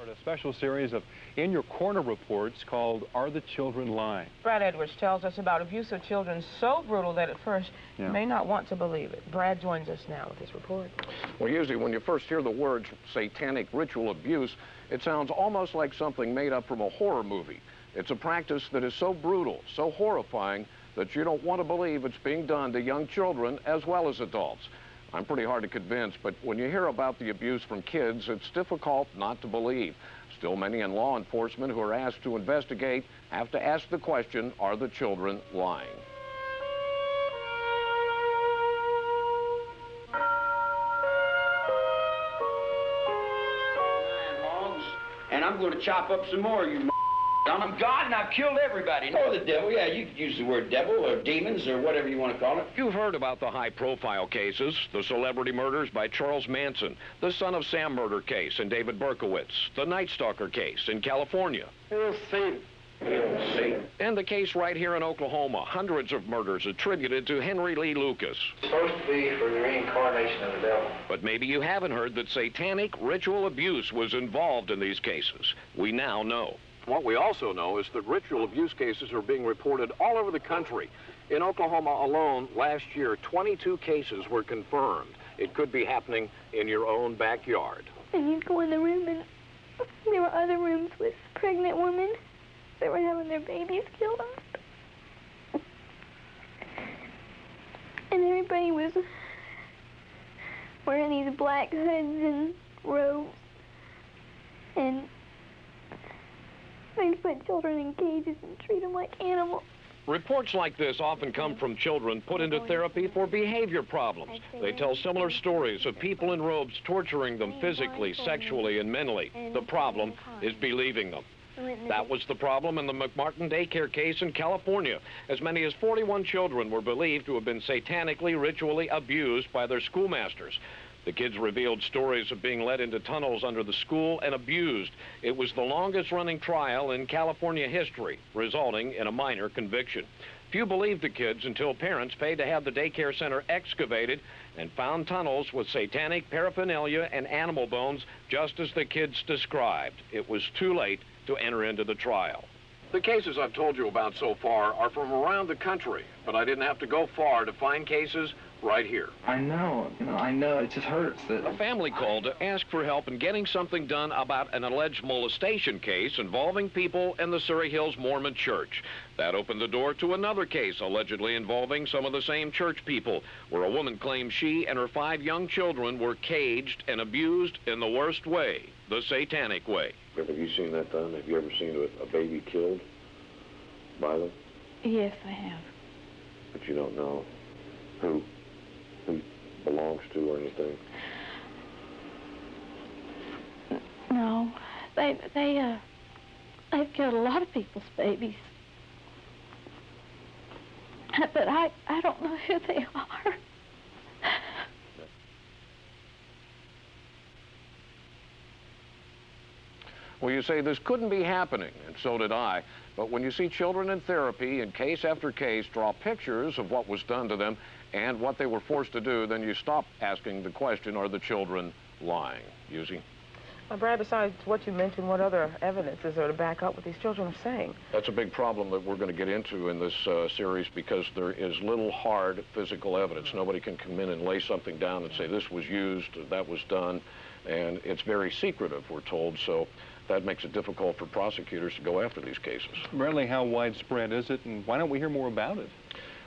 A special series of In Your Corner reports called Are the Children Lying? Brad Edwards tells us about abuse of children so brutal that at first you may not want to believe it. Brad joins us now with his report. Well, usually when you first hear the words satanic ritual abuse, it sounds almost like something made up from a horror movie. It's a practice that is so brutal, so horrifying, that you don't want to believe it's being done to young children as well as adults. I'm pretty hard to convince, but when you hear about the abuse from kids, it's difficult not to believe. Still, many in law enforcement who are asked to investigate have to ask the question, are the children lying? And I'm going to chop up some more, you I'm God and I've killed everybody. Oh, the devil, yeah, you could use the word devil or demons or whatever you want to call it. You've heard about the high-profile cases, the celebrity murders by Charles Manson, the Son of Sam murder case in David Berkowitz, the Night Stalker case in California. You'll see. You'll see. And the case right here in Oklahoma, hundreds of murders attributed to Henry Lee Lucas. It's supposed to be for the reincarnation of the devil. But maybe you haven't heard that satanic ritual abuse was involved in these cases. We now know. What we also know is that ritual abuse cases are being reported all over the country. In Oklahoma alone, last year, 22 cases were confirmed. It could be happening in your own backyard. And you'd go in the room and there were other rooms with pregnant women that were having their babies killed off. And everybody was wearing these black hoods and robes. And they put children in cages and treat them like animals. Reports like this often come from children put into therapy for behavior problems. They tell similar stories of people in robes torturing them physically, sexually, and mentally. The problem is believing them. That was the problem in the McMartin daycare case in California. As many as 41 children were believed to have been satanically, ritually abused by their schoolmasters. The kids revealed stories of being led into tunnels under the school and abused. It was the longest-running trial in California history, resulting in a minor conviction. Few believed the kids until parents paid to have the daycare center excavated and found tunnels with satanic paraphernalia and animal bones, just as the kids described. It was too late to enter into the trial. The cases I've told you about so far are from around the country, but I didn't have to go far to find cases right here. I know, it just hurts. A family called to ask for help in getting something done about an alleged molestation case involving people in the Surrey Hills Mormon Church. That opened the door to another case allegedly involving some of the same church people, where a woman claims she and her 5 young children were caged and abused in the worst way, the satanic way. Have you seen that done? Have you ever seen a baby killed by them? Yes, I have. But you don't know who belongs to or anything? No, they've killed a lot of people's babies. But I don't know who they are. Well, you say this couldn't be happening, and so did I. But when you see children in therapy, in case after case, draw pictures of what was done to them and what they were forced to do, then you stop asking the question, are the children lying? Yuzi? Brad, besides what you mentioned, what other evidence is there to back up what these children are saying? That's a big problem that we're going to get into in this series, because there is little hard physical evidence. Nobody can come in and lay something down and say this was used, that was done, and it's very secretive, we're told, so that makes it difficult for prosecutors to go after these cases. Bradley, how widespread is it, and why don't we hear more about it?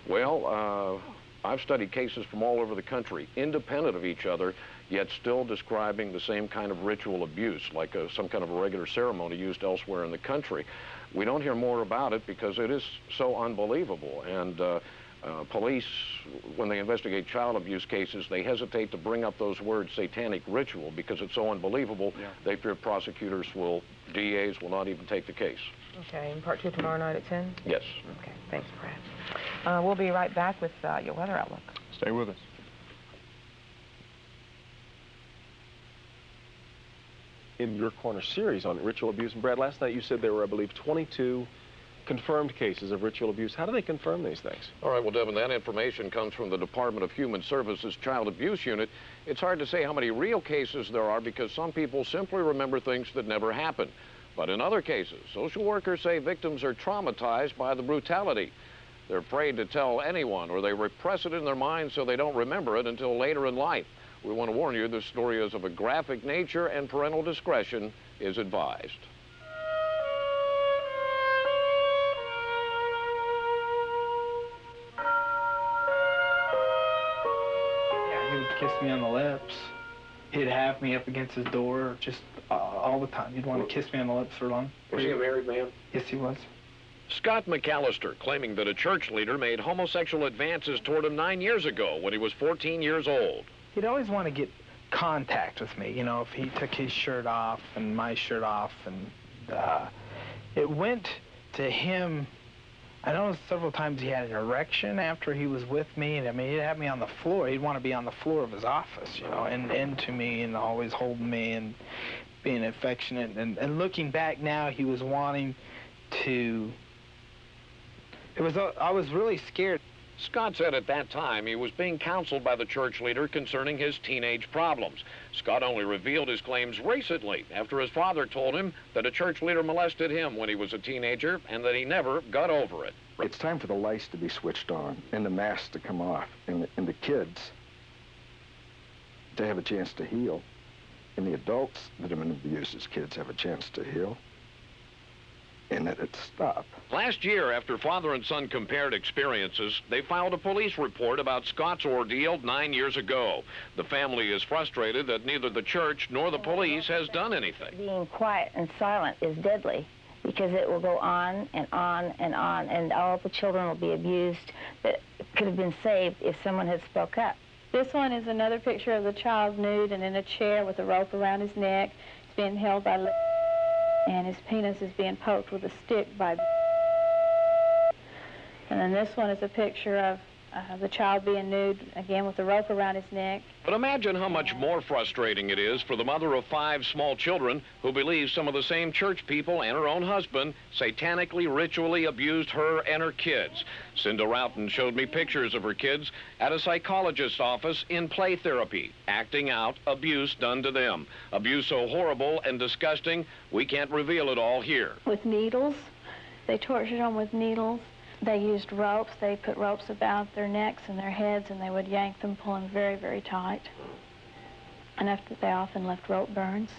Well, I've studied cases from all over the country, independent of each other, yet still describing the same kind of ritual abuse, like some kind of a regular ceremony used elsewhere in the country. We don't hear more about it because it is so unbelievable. And police, when they investigate child abuse cases, they hesitate to bring up those words satanic ritual because it's so unbelievable. Yeah. They fear prosecutors DAs will not even take the case. Okay, and part 2 tomorrow night at 10? Yes. Okay, thanks, Brad. We'll be right back with your weather outlook. Stay with us. In your corner series on ritual abuse. And Brad, last night you said there were, I believe, 22 confirmed cases of ritual abuse. How do they confirm these things? All right, well, Devin, that information comes from the Department of Human Services Child Abuse Unit. It's hard to say how many real cases there are because some people simply remember things that never happened. But in other cases, social workers say victims are traumatized by the brutality. They're afraid to tell anyone, or they repress it in their minds so they don't remember it until later in life. We want to warn you, this story is of a graphic nature and parental discretion is advised. Yeah, he would kiss me on the lips. He'd have me up against his door just all the time. He'd want to kiss me on the lips for long. Was he a married man? Yes, he was. Scott McAllister claiming that a church leader made homosexual advances toward him 9 years ago when he was 14 years old. He'd always want to get contact with me, you know, if he took his shirt off and my shirt off, and it went to him. I know several times he had an erection after he was with me, and I mean, he'd have me on the floor. He'd want to be on the floor of his office, you know, and into me and always holding me and being affectionate. And looking back now, he was wanting to... I was really scared. Scott said at that time he was being counseled by the church leader concerning his teenage problems. Scott only revealed his claims recently after his father told him that a church leader molested him when he was a teenager and that he never got over it. It's time for the lights to be switched on and the masks to come off and the kids to have a chance to heal, and the adults that have been abused as kids have a chance to heal, and that it stop. Last year, after father and son compared experiences, they filed a police report about Scott's ordeal 9 years ago. The family is frustrated that neither the church nor the police has done anything. Being quiet and silent is deadly because it will go on and on and on, and all the children will be abused that could have been saved if someone had spoke up. This one is another picture of the child nude and in a chair with a rope around his neck. He's being held by... and his penis is being poked with a stick by... And then this one is a picture of the child being nude, again with the rope around his neck. But imagine how much more frustrating it is for the mother of 5 small children who believes some of the same church people and her own husband satanically, ritually abused her and her kids. Cinda Roughton showed me pictures of her kids at a psychologist's office in play therapy, acting out abuse done to them. Abuse so horrible and disgusting, we can't reveal it all here. With needles. They tortured them with needles. They used ropes. They put ropes about their necks and their heads, and they would yank them, pull them very, very tight. And after they often left rope burns.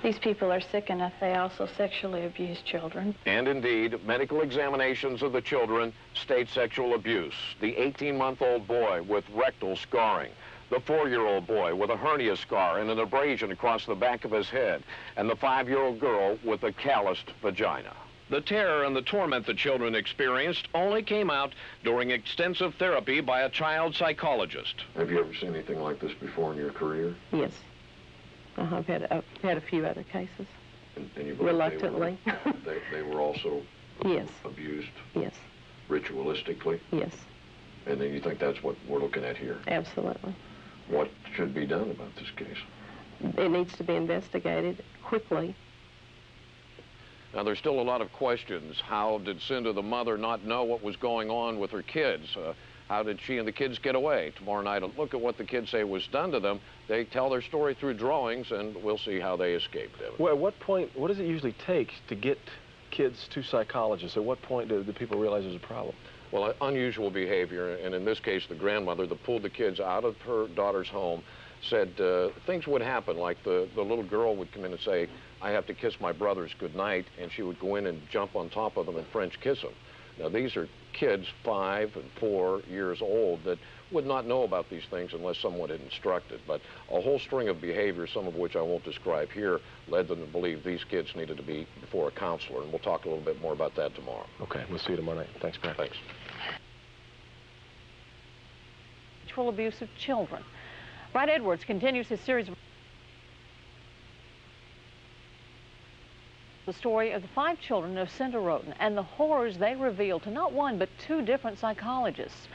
These people are sick enough. They also sexually abuse children. And indeed, medical examinations of the children state sexual abuse. The 18-month-old boy with rectal scarring. The 4-year-old boy with a hernia scar and an abrasion across the back of his head, and the 5-year-old girl with a calloused vagina. The terror and the torment the children experienced only came out during extensive therapy by a child psychologist. Have you ever seen anything like this before in your career? Yes. I've had a few other cases. And you believe reluctantly. They were also yes. abused? Yes. Ritualistically? Yes. And then you think that's what we're looking at here? Absolutely. What should be done about this case? It needs to be investigated quickly. Now, there's still a lot of questions. How did Cinda, the mother, not know what was going on with her kids? How did she and the kids get away? Tomorrow night, a look at what the kids say was done to them. They tell their story through drawings, and we'll see how they escaped. Well, at what point, what does it usually take to get kids to psychologists? At what point do people realize there's a problem? Well, unusual behavior, and in this case, the grandmother that pulled the kids out of her daughter's home said things would happen, like the little girl would come in and say, I have to kiss my brothers goodnight, and she would go in and jump on top of them and French kiss them. Now, these are kids 5 and 4 years old that would not know about these things unless someone had instructed. But a whole string of behaviors, some of which I won't describe here, led them to believe these kids needed to be before a counselor, and we'll talk a little bit more about that tomorrow. Okay, we'll see you tomorrow night. Thanks, Brad. Thanks. Sexual abuse of children. Brad Edwards continues his series of the story of the 5 children of Cinda Roughton and the horrors they reveal to not one but 2 different psychologists.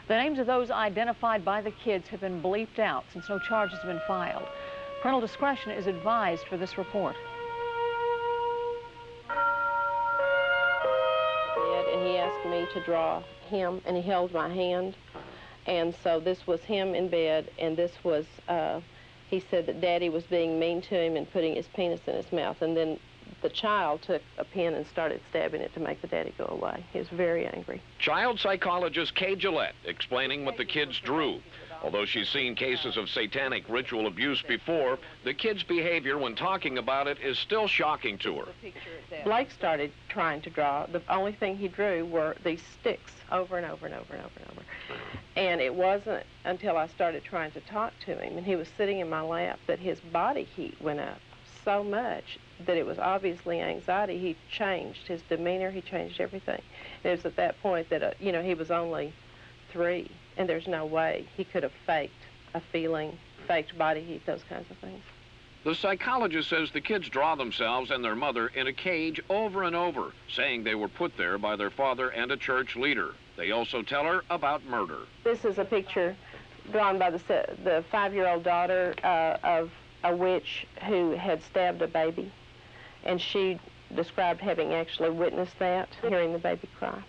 The names of those identified by the kids have been bleeped out since no charges have been filed. Parental discretion is advised for this report. And he asked me to draw him, and he held my hand. And so this was him in bed, and this was, he said that Daddy was being mean to him and putting his penis in his mouth. And then the child took a pin and started stabbing it to make the daddy go away. He was very angry. Child psychologist Kay Gillette explaining what the kids drew. Although she's seen cases of satanic ritual abuse before, the kid's behavior when talking about it is still shocking to her. Blake started trying to draw. The only thing he drew were these sticks over and over and over and over and over. And it wasn't until I started trying to talk to him, and he was sitting in my lap, that his body heat went up so much that it was obviously anxiety. He changed his demeanor, he changed everything. And it was at that point that, you know, he was only 3, and there's no way he could have faked a feeling, faked body heat, those kinds of things. The psychologist says the kids draw themselves and their mother in a cage over and over, saying they were put there by their father and a church leader. They also tell her about murder. This is a picture drawn by the 5-year-old daughter of a witch who had stabbed a baby, and she described having actually witnessed that, hearing the baby cry.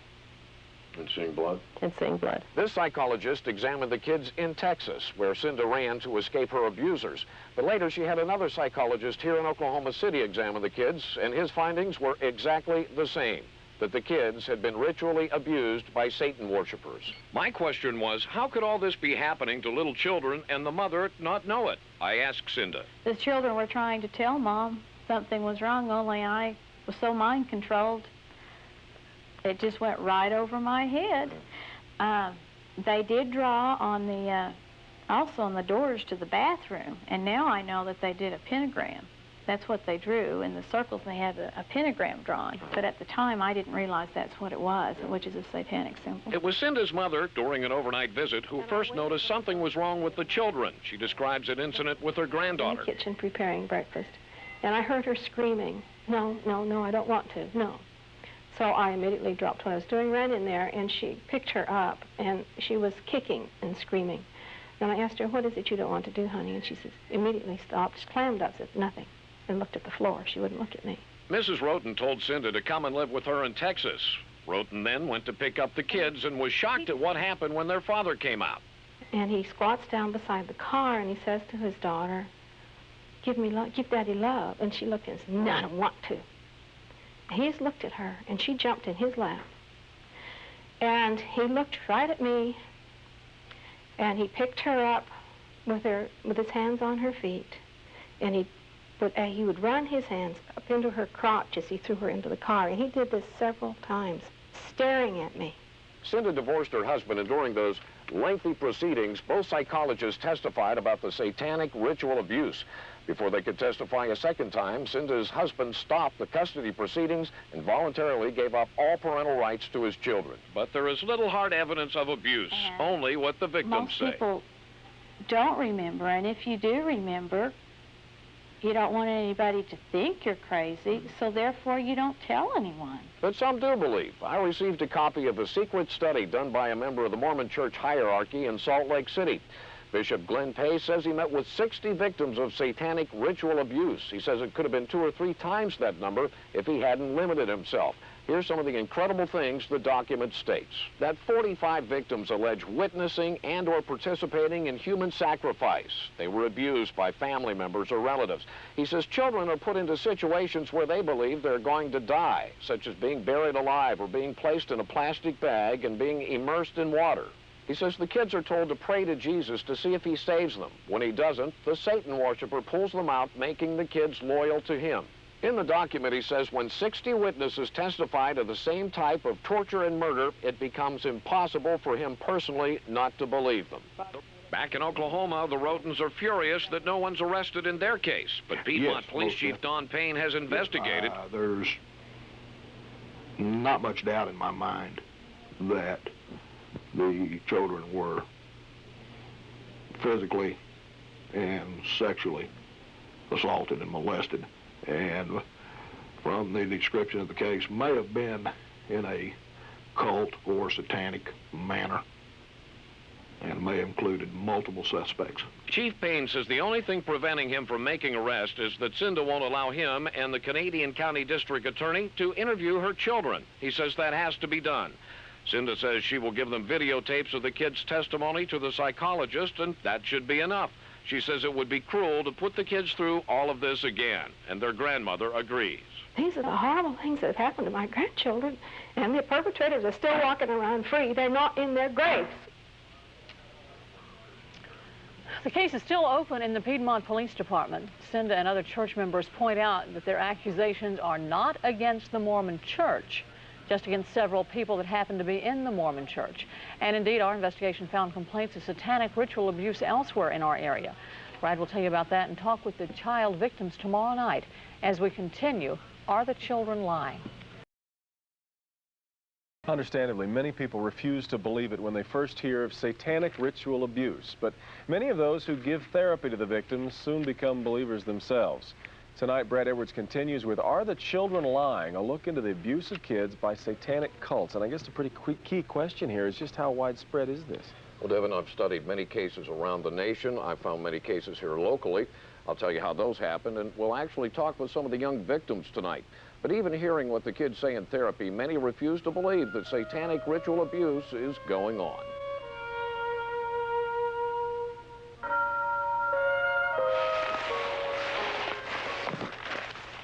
And seeing blood? And seeing blood. This psychologist examined the kids in Texas, where Cinda ran to escape her abusers. But later she had another psychologist here in Oklahoma City examine the kids, and his findings were exactly the same, that the kids had been ritually abused by Satan worshipers. My question was, how could all this be happening to little children and the mother not know it? I asked Cinda. The children were trying to tell Mom something was wrong, only I was so mind-controlled. It just went right over my head. They did draw on the, also on the doors to the bathroom, and now I know that they did a pentagram. That's what they drew. In the circles, they had a pentagram drawn. But at the time, I didn't realize that's what it was, which is a satanic symbol. It was Cinda's mother, during an overnight visit, who first noticed something was wrong with the children. She describes an incident with her granddaughter. In the kitchen preparing breakfast, and I heard her screaming, "No, no, no, I don't want to, no." So I immediately dropped what I was doing, ran in there, and she picked her up, and she was kicking and screaming. And I asked her, "What is it you don't want to do, honey?" And she says, immediately stopped, clammed up, said, "Nothing," and looked at the floor. She wouldn't look at me. Mrs. Roten told Cinda to come and live with her in Texas. Roten then went to pick up the kids and was shocked at what happened when their father came out. And he squats down beside the car, and he says to his daughter, "Give Daddy love." And she looked and said, "No, I don't want to." He just looked at her, and she jumped in his lap. And he looked right at me, and he picked her up with his hands on her feet, and he would run his hands up into her crotch as he threw her into the car. And he did this several times, staring at me. Cinda divorced her husband, and during those lengthy proceedings, both psychologists testified about the satanic ritual abuse. Before they could testify a second time, Cinda's husband stopped the custody proceedings and voluntarily gave up all parental rights to his children. But there is little hard evidence of abuse, only what the victims say. Most people don't remember, and if you do remember, you don't want anybody to think you're crazy, so therefore you don't tell anyone. But some do believe. I received a copy of a secret study done by a member of the Mormon Church hierarchy in Salt Lake City. Bishop Glenn Pay says he met with 60 victims of satanic ritual abuse. He says it could have been 2 or 3 times that number if he hadn't limited himself. Here's some of the incredible things the document states. That 45 victims allege witnessing and or participating in human sacrifice. They were abused by family members or relatives. He says children are put into situations where they believe they're going to die, such as being buried alive or being placed in a plastic bag and being immersed in water. He says the kids are told to pray to Jesus to see if he saves them. When he doesn't, the Satan worshiper pulls them out, making the kids loyal to him. In the document, he says when 60 witnesses testify to the same type of torture and murder, it becomes impossible for him personally not to believe them. Back in Oklahoma, the Rotens are furious that no one's arrested in their case. But Piedmont Police Chief Don Payne has investigated. There's not much doubt in my mind that the children were physically and sexually assaulted and molested, and from the description of the case, may have been in a cult or satanic manner. and may have included multiple suspects. Chief Payne says the only thing preventing him from making arrests is that Cinda won't allow him and the Canadian County District Attorney to interview her children. He says that has to be done. Cinda says she will give them videotapes of the kids' testimony to the psychologist, and that should be enough. She says it would be cruel to put the kids through all of this again, and their grandmother agrees. These are the horrible things that have happened to my grandchildren, and the perpetrators are still walking around free. They're not in their graves. The case is still open in the Piedmont Police Department. Cinda and other church members point out that their accusations are not against the Mormon Church, just against several people that happen to be in the Mormon Church. And indeed, our investigation found complaints of satanic ritual abuse elsewhere in our area. Brad will tell you about that and talk with the child victims tomorrow night as we continue Are the Children Lying? Understandably, many people refuse to believe it when they first hear of satanic ritual abuse, but many of those who give therapy to the victims soon become believers themselves. Tonight, Brad Edwards continues with Are the Children Lying? A look into the abuse of kids by satanic cults. And I guess the pretty key question here is just how widespread is this? Well, Devin, I've studied many cases around the nation. I've found many cases here locally. I'll tell you how those happened, and we'll actually talk with some of the young victims tonight. But even hearing what the kids say in therapy, many refuse to believe that satanic ritual abuse is going on.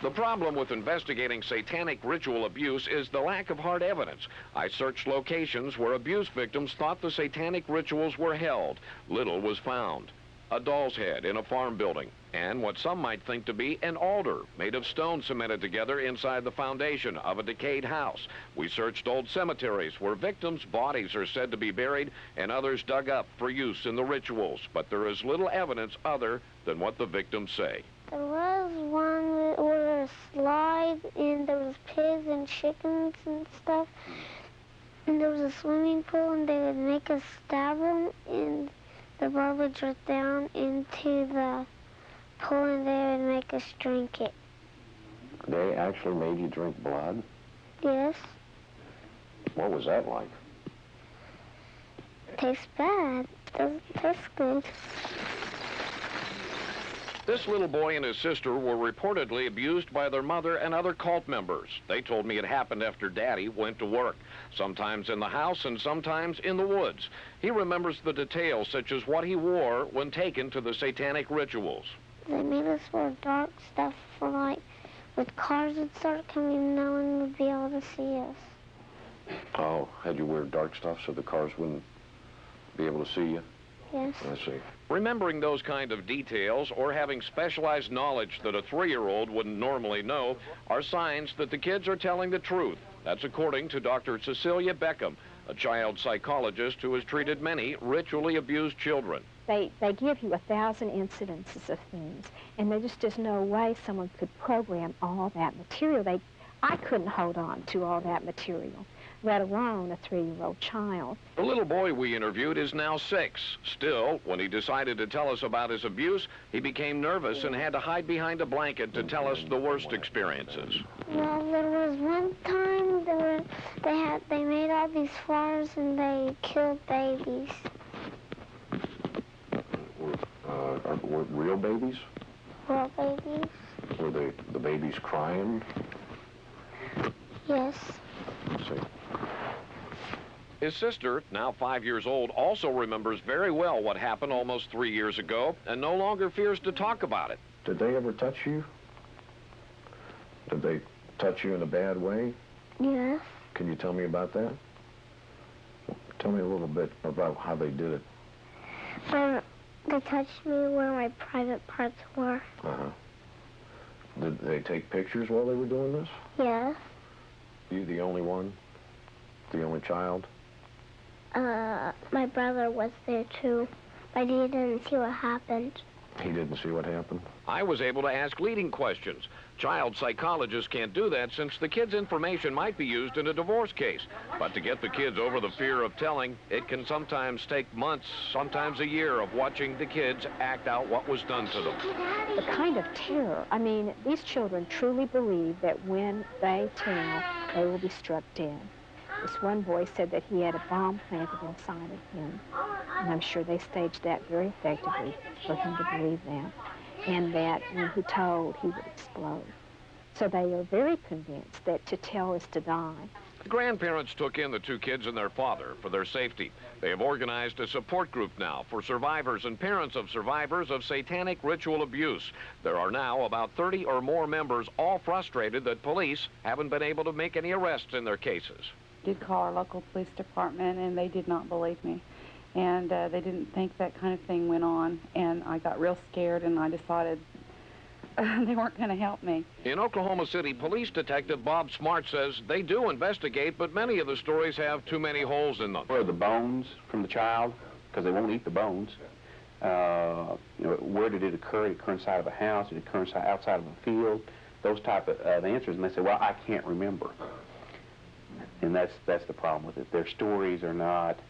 The problem with investigating satanic ritual abuse is the lack of hard evidence. I searched locations where abuse victims thought the satanic rituals were held. Little was found. A doll's head in a farm building, and what some might think to be an altar made of stone cemented together inside the foundation of a decayed house. We searched old cemeteries where victims' bodies are said to be buried and others dug up for use in the rituals, but there is little evidence other than what the victims say. There was one where a slide, and there was pigs and chickens and stuff, and there was a swimming pool, and they would make us stab them, and the blood would drip down into the pool, and they would make us drink it. They actually made you drink blood? Yes. What was that like? Tastes bad. Doesn't taste good. This little boy and his sister were reportedly abused by their mother and other cult members. They told me it happened after Daddy went to work, sometimes in the house and sometimes in the woods. He remembers the details, such as what he wore when taken to the satanic rituals. They made us wear dark stuff for, like, when cars would start coming, no one would be able to see us. Oh, had you wear dark stuff so the cars wouldn't be able to see you? Yes. I see. Remembering those kind of details or having specialized knowledge that a 3-year-old wouldn't normally know are signs that the kids are telling the truth. That's according to Dr. Cecilia Beckham, a child psychologist who has treated many ritually abused children. They give you 1,000 incidences of things, and there's just no way someone could program all that material. I couldn't hold on to all that material, let alone a 3-year-old child. The little boy we interviewed is now 6. Still, when he decided to tell us about his abuse, he became nervous and had to hide behind a blanket to tell us the worst experiences. Well, there was one time they made all these flowers and they killed babies. Were real babies? Real babies? Were the babies crying? Yes. Let's see. His sister, now 5 years old, also remembers very well what happened almost 3 years ago and no longer fears to talk about it. Did they ever touch you? Did they touch you in a bad way? Yes. Can you tell me about that? Tell me a little bit about how they did it. They touched me where my private parts were. Uh-huh. Did they take pictures while they were doing this? Yes. You the only one? The only child? My brother was there too, but he didn't see what happened. He didn't see what happened? I was able to ask leading questions. Child psychologists can't do that since the kids' information might be used in a divorce case. But to get the kids over the fear of telling, it can sometimes take months, sometimes a year of watching the kids act out what was done to them. The kind of terror, I mean, these children truly believe that when they tell, they will be struck dead. This one boy said that he had a bomb planted inside of him, and I'm sure they staged that very effectively for him to believe that, and that when he told, he would explode. So they are very convinced that to tell is to die. The grandparents took in the two kids and their father for their safety. They have organized a support group now for survivors and parents of survivors of satanic ritual abuse. There are now about 30 or more members, all frustrated that police haven't been able to make any arrests in their cases. I did call our local police department, and they did not believe me. And they didn't think that kind of thing went on. And I got real scared, and I decided they weren't going to help me. In Oklahoma City, police detective Bob Smart says they do investigate, but many of the stories have too many holes in them. Where are the bones from the child? Because they won't eat the bones. You know, where did it occur? Did it occur inside of a house? Did it occur outside of a field? Those type of answers, and they say, well, I can't remember. And that's the problem with it. Their stories are not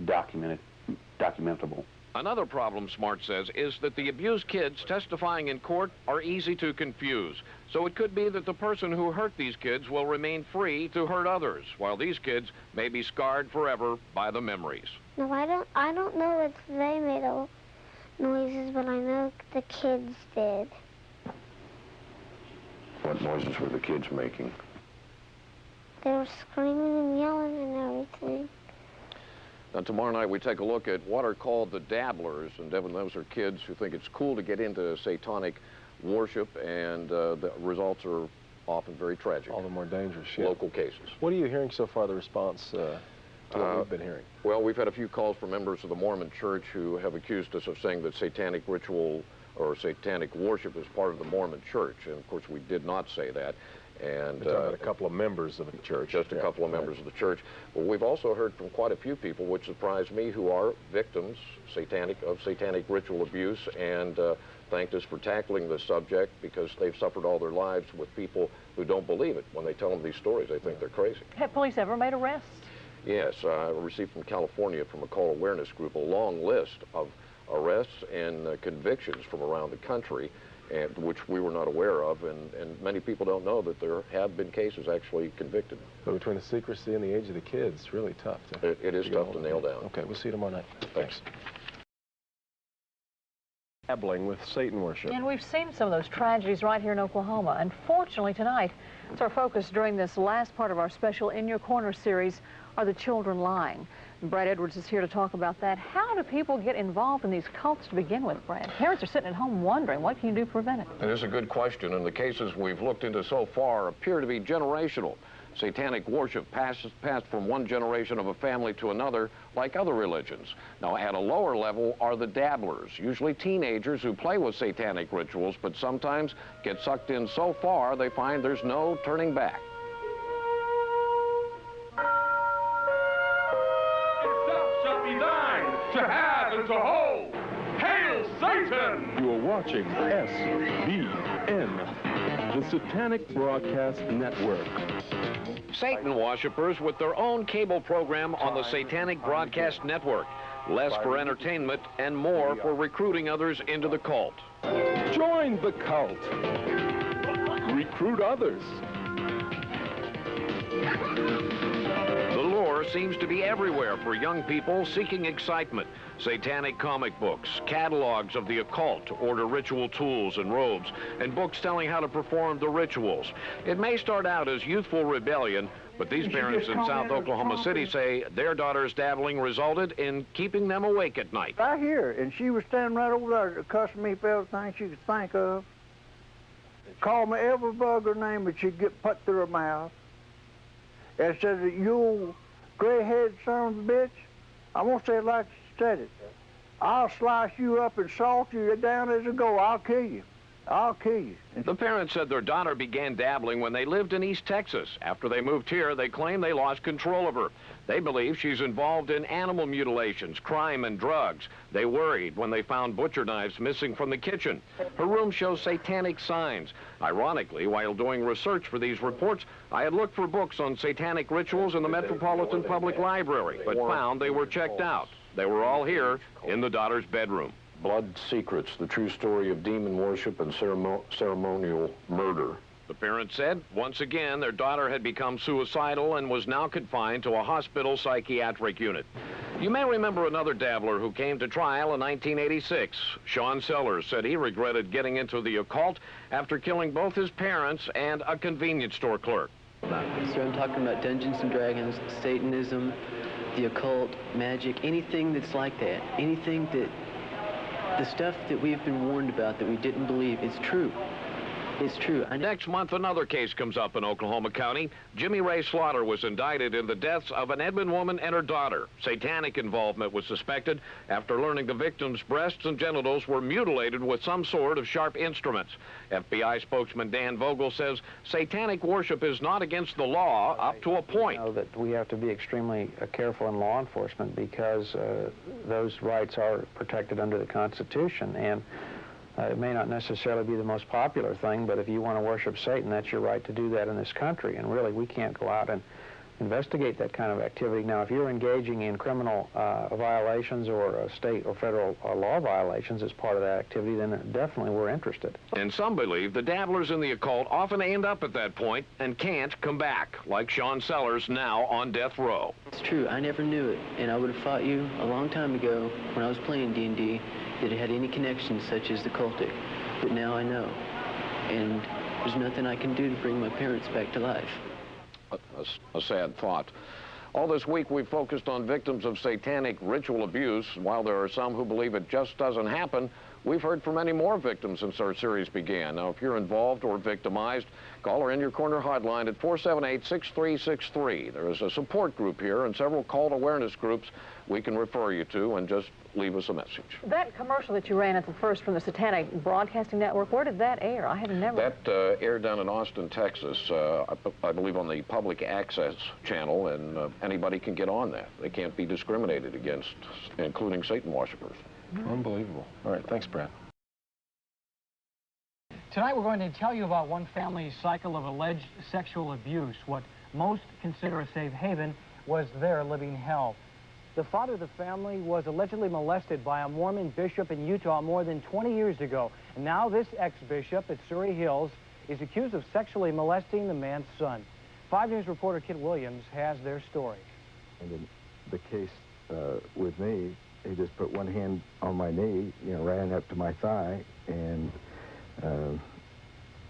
documentable. Another problem, Smart says, is that the abused kids testifying in court are easy to confuse. So it could be that the person who hurt these kids will remain free to hurt others, while these kids may be scarred forever by the memories. No, I don't know if they made noises, but I know the kids did. What noises were the kids making? They were screaming and yelling and everything. Now, tomorrow night we take a look at what are called the dabblers, and Devin, those are kids who think it's cool to get into satanic worship, and the results are often very tragic. All the more dangerous. Local cases. What are you hearing so far, the response to what we've been hearing? Well, we've had a few calls from members of the Mormon Church who have accused us of saying that satanic ritual or satanic worship is part of the Mormon Church, and of course we did not say that. And talking about a couple of members of the church. Just a couple of members of the church. But we've also heard from quite a few people, which surprised me, who are victims of satanic ritual abuse, and thanked us for tackling the subject because they've suffered all their lives with people who don't believe it. When they tell them these stories, they think they're crazy. Have police ever made arrests? Yes, I received from California, from a call awareness group, a long list of arrests and convictions from around the country, and which we were not aware of, and many people don't know that there have been cases actually convicted. But between the secrecy and the age of the kids, it's really tough. It is tough to nail down. Okay, we'll see you tomorrow night. Thanks. Dabbling with Satan worship. And we've seen some of those tragedies right here in Oklahoma. Unfortunately, tonight, it's our focus during this last part of our special In Your Corner series, Are the Children Lying? Brad Edwards is here to talk about that. How do people get involved in these cults to begin with, Brad? Parents are sitting at home wondering, what can you do to prevent it? It is a good question, and the cases we've looked into so far appear to be generational. Satanic worship passed from one generation of a family to another like other religions. Now, at a lower level are the dabblers, usually teenagers who play with satanic rituals, but sometimes get sucked in so far they find there's no turning back. To have and to hold. Hail Satan! You are watching SBN, the Satanic Broadcast Network. Satan worshippers with their own cable program on the Satanic Broadcast Network. Less for entertainment and more for recruiting others into the cult. Join the cult. Recruit others. The lure seems to be everywhere for young people seeking excitement. Satanic comic books, catalogs of the occult to order ritual tools and robes, and books telling how to perform the rituals. It may start out as youthful rebellion, but these parents in South Oklahoma City say their daughter's dabbling resulted in keeping them awake at night. I hear, and she was standing right over there cussing me for everything she could think of. Called me every vulgar name that she'd get put through her mouth. And said, you old gray-headed son of a bitch, I'm going to say it like she said it. I'll slice you up and salt you down as a go. I'll kill you. I'll kill you. The parents said their daughter began dabbling when they lived in East Texas. After they moved here, they claim they lost control of her. They believe she's involved in animal mutilations, crime, and drugs. They worried when they found butcher knives missing from the kitchen. Her room shows satanic signs. Ironically, while doing research for these reports, I had looked for books on satanic rituals in the Metropolitan Public Library, but found they were checked out. They were all here in the daughter's bedroom. Blood Secrets, the true story of demon worship and ceremonial murder The parents said, once again, their daughter had become suicidal and was now confined to a hospital psychiatric unit. You may remember another dabbler who came to trial in 1986. Sean Sellers said he regretted getting into the occult after killing both his parents and a convenience store clerk. So I'm talking about Dungeons and Dragons, Satanism, the occult, magic, anything that's like that. Anything that, the stuff that we've been warned about that we didn't believe, it's true. It's true. Next month, another case comes up in Oklahoma County. Jimmy Ray Slaughter was indicted in the deaths of an Edmond woman and her daughter. Satanic involvement was suspected after learning the victim's breasts and genitals were mutilated with some sort of sharp instruments. FBI spokesman Dan Vogel says satanic worship is not against the law up to a point. I know that we have to be extremely careful in law enforcement because those rights are protected under the Constitution. And it may not necessarily be the most popular thing, but if you want to worship Satan, that's your right to do that in this country. And really, we can't go out and investigate that kind of activity. Now, if you're engaging in criminal violations or state or federal law violations as part of that activity, then definitely we're interested. And some believe the dabblers in the occult often end up at that point and can't come back, like Sean Sellers, now on death row. It's true. I never knew it, and I would have fought you a long time ago when I was playing D&D that it had any connections such as the cultic. But now I know, and there's nothing I can do to bring my parents back to life. A sad thought. All this week we've focused on victims of satanic ritual abuse. While there are some who believe it just doesn't happen, we've heard from many more victims since our series began. Now, if you're involved or victimized, call our In Your Corner hotline at 478-6363. There is a support group here and several cult awareness groups we can refer you to, and just leave us a message. That commercial that you ran at the first from the Satanic Broadcasting Network, where did that air? I have never... That aired down in Austin, Texas, I believe on the public access channel, and anybody can get on that. They can't be discriminated against, including Satan worshipers. Unbelievable. All right, thanks, Brad. Tonight we're going to tell you about one family's cycle of alleged sexual abuse. What most consider a safe haven was their living hell. The father of the family was allegedly molested by a Mormon bishop in Utah more than 20 years ago. And now this ex-bishop at Surrey Hills is accused of sexually molesting the man's son. 5 News reporter Kit Williams has their story. And in the case with me, he just put one hand on my knee, you know, ran up to my thigh and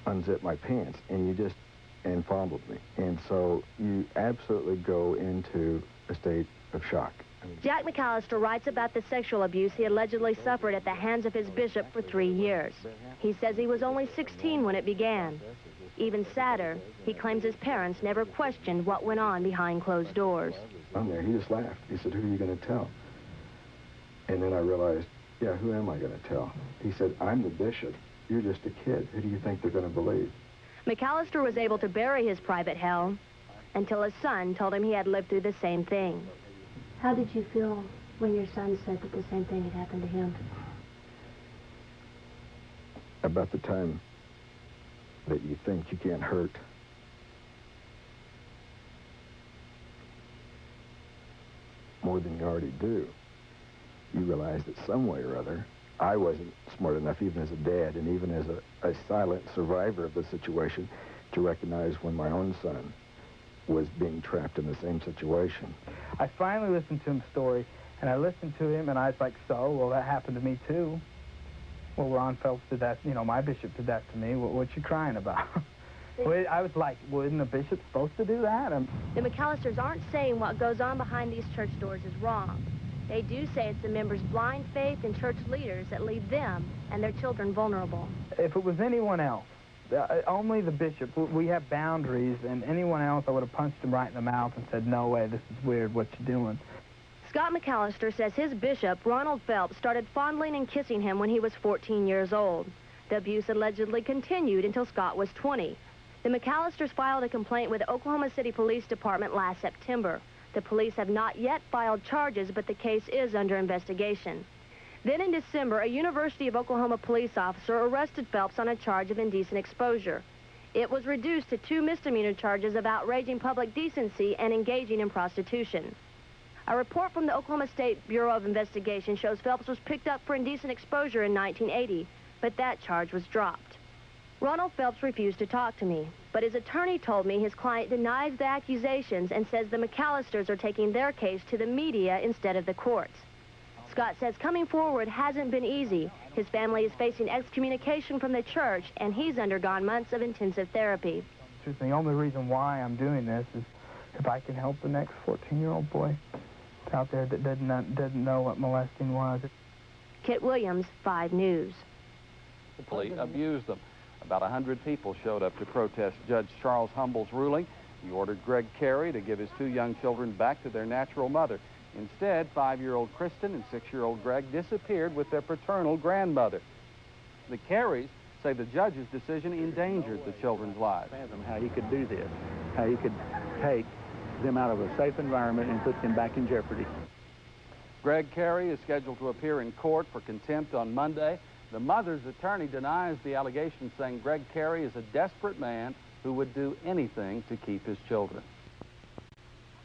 unzipped my pants, and fondled me. And so you absolutely go into a state of shock. Jack McAllister writes about the sexual abuse he allegedly suffered at the hands of his bishop for 3 years. He says he was only 16 when it began. Even sadder, he claims his parents never questioned what went on behind closed doors. On there, he just laughed. He said, "Who are you going to tell?" And then I realized, yeah, who am I going to tell? He said, "I'm the bishop. You're just a kid. Who do you think they're going to believe?" McAllister was able to bury his private hell until his son told him he had lived through the same thing. How did you feel when your son said that the same thing had happened to him? About the time that you think you can't hurt, more than you already do, you realize that some way or other, I wasn't smart enough, even as a dad and even as a silent survivor of the situation, to recognize when my own son was being trapped in the same situation. I finally listened to his story, and I listened to him, and I was like, so, well, that happened to me, too. Well, Ron Phelps did that, you know, my bishop did that to me. What you crying about? I was like, wasn't a bishop supposed to do that? The McAllisters aren't saying what goes on behind these church doors is wrong. They do say it's the members' blind faith in church leaders that leave them and their children vulnerable. If it was anyone else, only the bishop, we have boundaries, and anyone else, I would have punched him right in the mouth and said, no way, this is weird, what you're doing. Scott McAllister says his bishop, Ronald Phelps, started fondling and kissing him when he was 14 years old. The abuse allegedly continued until Scott was 20. The McAllisters filed a complaint with the Oklahoma City Police Department last September. The police have not yet filed charges, but the case is under investigation. Then in December, a University of Oklahoma police officer arrested Phelps on a charge of indecent exposure. It was reduced to 2 misdemeanor charges of outraging public decency and engaging in prostitution. A report from the Oklahoma State Bureau of Investigation shows Phelps was picked up for indecent exposure in 1980, but that charge was dropped. Ronald Phelps refused to talk to me, but his attorney told me his client denies the accusations and says the McAllisters are taking their case to the media instead of the courts. Scott says coming forward hasn't been easy. His family is facing excommunication from the church, and he's undergone months of intensive therapy. The only reason why I'm doing this is if I can help the next 14-year-old boy out there that doesn't know what molesting was. Kit Williams, 5 News. The police abused them. About 100 people showed up to protest Judge Charles Humble's ruling. He ordered Greg Carey to give his 2 young children back to their natural mother. Instead, 5-year-old Kristen and 6-year-old Greg disappeared with their paternal grandmother. The Careys say the judge's decision endangered the children's lives. Fathom how he could do this, how he could take them out of a safe environment and put them back in jeopardy. Greg Carey is scheduled to appear in court for contempt on Monday. The mother's attorney denies the allegations, saying Greg Carey is a desperate man who would do anything to keep his children.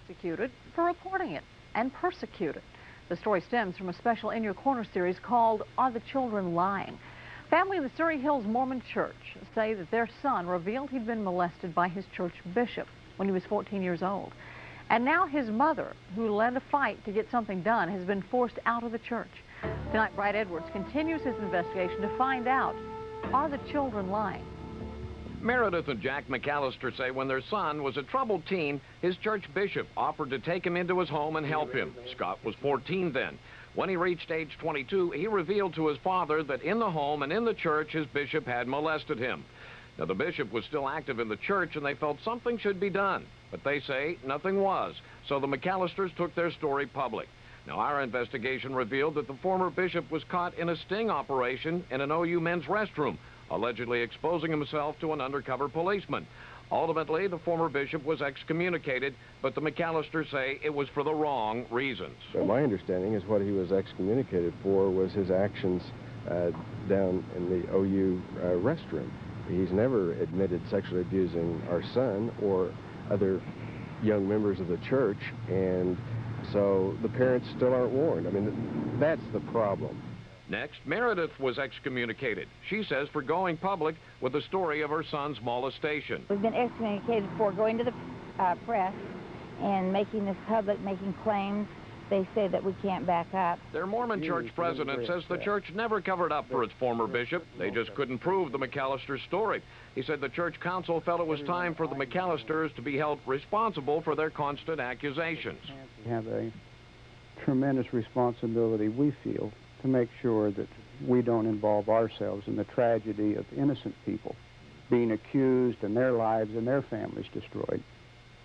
Prosecuted for reporting it and persecuted. The story stems from a special In Your Corner series called Are the Children Lying? Family of the Surrey Hills Mormon Church say that their son revealed he'd been molested by his church bishop when he was 14 years old. And now his mother, who led a fight to get something done, has been forced out of the church. Tonight, Brad Edwards continues his investigation to find out, are the children lying? Meredith and Jack McAllister say when their son was a troubled teen, his church bishop offered to take him into his home and help him. Scott was 14 then. When he reached age 22, he revealed to his father that in the home and in the church, his bishop had molested him. Now, the bishop was still active in the church, and they felt something should be done. But they say nothing was, so the McAllisters took their story public. Now, our investigation revealed that the former bishop was caught in a sting operation in an OU men's restroom, allegedly exposing himself to an undercover policeman. Ultimately, the former bishop was excommunicated, but the McAllisters say it was for the wrong reasons. So my understanding is what he was excommunicated for was his actions down in the OU restroom. He's never admitted sexually abusing our son or other young members of the church, and so the parents still aren't warned. I mean, that's the problem. Next, Meredith was excommunicated. She says for going public with the story of her son's molestation. We've been excommunicated for going to the press and making this public, making claims. They say that we can't back up. Their Mormon church president says the church never covered up for its former bishop. They just couldn't prove the McAllisters' story. He said the church council felt it was time for the McAllisters to be held responsible for their constant accusations. We have a tremendous responsibility, we feel, to make sure that we don't involve ourselves in the tragedy of innocent people being accused and their lives and their families destroyed.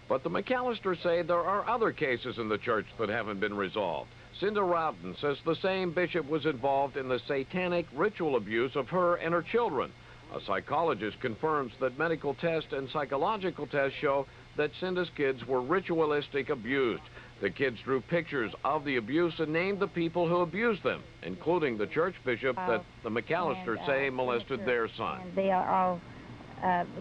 But the McAllisters say there are other cases in the church that haven't been resolved. Cinda Rowden says the same bishop was involved in the satanic ritual abuse of her and her children. A psychologist confirms that medical tests and psychological tests show that Cinda's kids were ritualistic abused. The kids drew pictures of the abuse and named the people who abused them, including the church bishop that the McAllisters say molested their son. And they are all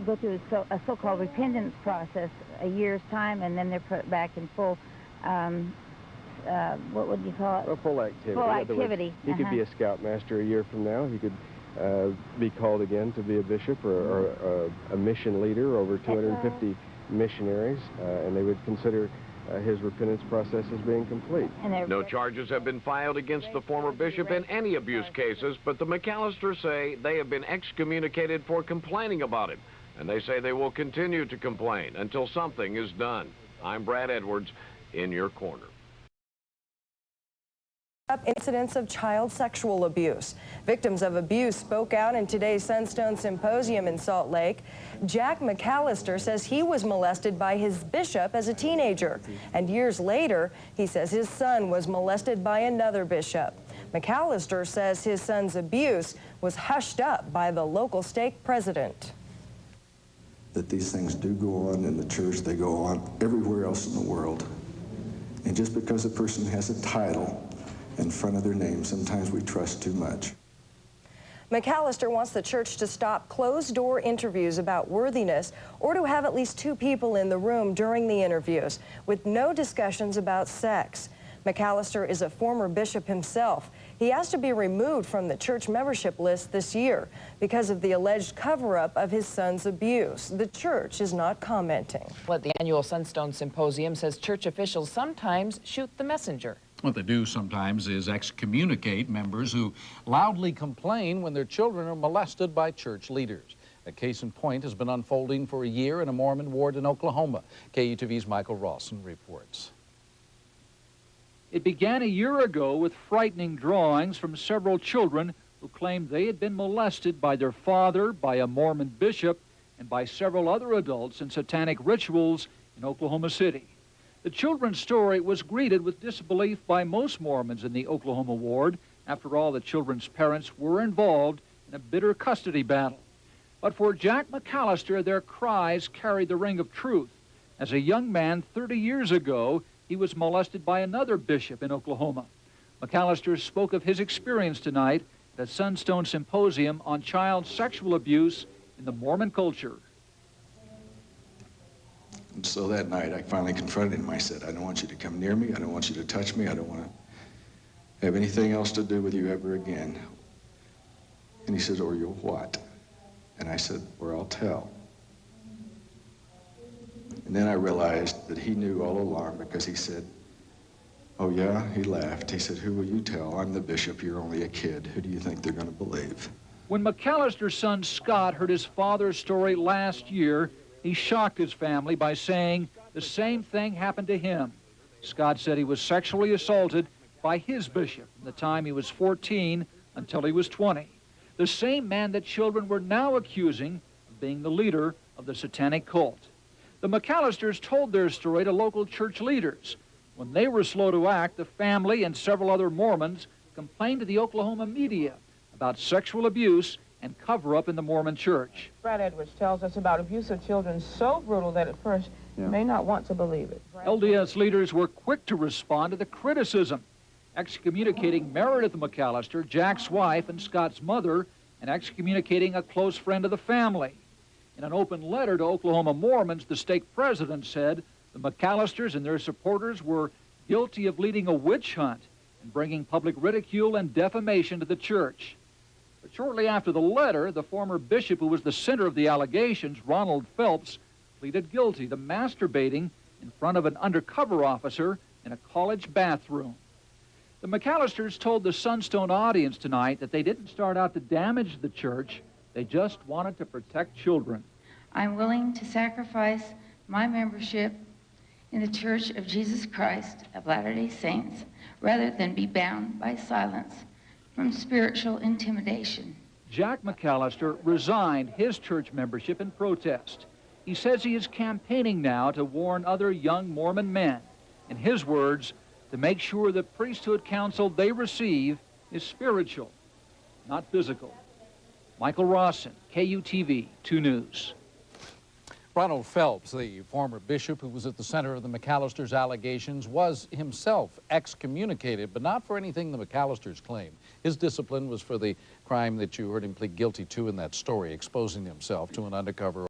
go through a so-called repentance process, a year's time, and then they're put back in full, what would you call it? Well, full activity. Full activity. He could be a scoutmaster a year from now. He could be called again to be a bishop or a mission leader, over 250 missionaries, and they would consider his repentance process as being complete. No charges have been filed against the former bishop in any abuse cases, but the McAllisters say they have been excommunicated for complaining about him, and they say they will continue to complain until something is done. I'm Brad Edwards, in your corner. Incidents of child sexual abuse. Victims of abuse spoke out in today's Sunstone Symposium in Salt Lake. Jack McAllister says he was molested by his bishop as a teenager, and years later, he says his son was molested by another bishop. McAllister says his son's abuse was hushed up by the local stake president. That these things do go on in the church, they go on everywhere else in the world. And just because a person has a title in front of their name, sometimes we trust too much. McAllister wants the church to stop closed-door interviews about worthiness, or to have at least 2 people in the room during the interviews, with no discussions about sex. McAllister is a former bishop himself. He asked to be removed from the church membership list this year because of the alleged cover-up of his son's abuse. The church is not commenting. What the annual Sunstone Symposium says church officials sometimes shoot the messenger. What they do sometimes is excommunicate members who loudly complain when their children are molested by church leaders. A case in point has been unfolding for a year in a Mormon ward in Oklahoma. KUTV's Michael Rawson reports. It began a year ago with frightening drawings from several children who claimed they had been molested by their father, by a Mormon bishop, and by several other adults in satanic rituals in Oklahoma City. The children's story was greeted with disbelief by most Mormons in the Oklahoma ward. After all, the children's parents were involved in a bitter custody battle. But for Jack McAllister, their cries carried the ring of truth. As a young man 30 years ago, he was molested by another bishop in Oklahoma. McAllister spoke of his experience tonight at a Sunstone Symposium on child sexual abuse in the Mormon culture. And so that night, I finally confronted him. I said, I don't want you to come near me. I don't want you to touch me. I don't want to have anything else to do with you ever again. And he said, or you'll what? And I said, or I'll tell. And then I realized that he knew all along because he said, oh yeah? He laughed. He said, who will you tell? I'm the bishop. You're only a kid. Who do you think they're going to believe? When McAllister's son Scott heard his father's story last year, he shocked his family by saying the same thing happened to him. Scott said he was sexually assaulted by his bishop from the time he was 14 until he was 20. The same man that children were now accusing of being the leader of the satanic cult. The McAllisters told their story to local church leaders. When they were slow to act, the family and several other Mormons complained to the Oklahoma media about sexual abuse and cover-up in the Mormon church. Brad Edwards tells us about abuse of children so brutal that at first you may not want to believe it. LDS leaders were quick to respond to the criticism, excommunicating Meredith McAllister, Jack's wife, and Scott's mother, and excommunicating a close friend of the family. In an open letter to Oklahoma Mormons, the stake president said the McAllisters and their supporters were guilty of leading a witch hunt and bringing public ridicule and defamation to the church. But shortly after the letter, the former bishop who was the center of the allegations, Ronald Phelps, pleaded guilty to masturbating in front of an undercover officer in a college bathroom. The McAllisters told the Sunstone audience tonight that they didn't start out to damage the church, they just wanted to protect children. I'm willing to sacrifice my membership in the Church of Jesus Christ of Latter-day Saints rather than be bound by silence from spiritual intimidation. Jack McAllister resigned his church membership in protest. He says he is campaigning now to warn other young Mormon men, in his words, to make sure the priesthood counsel they receive is spiritual, not physical. Michael Rawson, KUTV 2 News. Ronald Phelps, the former bishop who was at the center of the McAllisters' allegations, was himself excommunicated, but not for anything the McAllisters claim. His discipline was for the crime that you heard him plead guilty to in that story, exposing himself to an undercover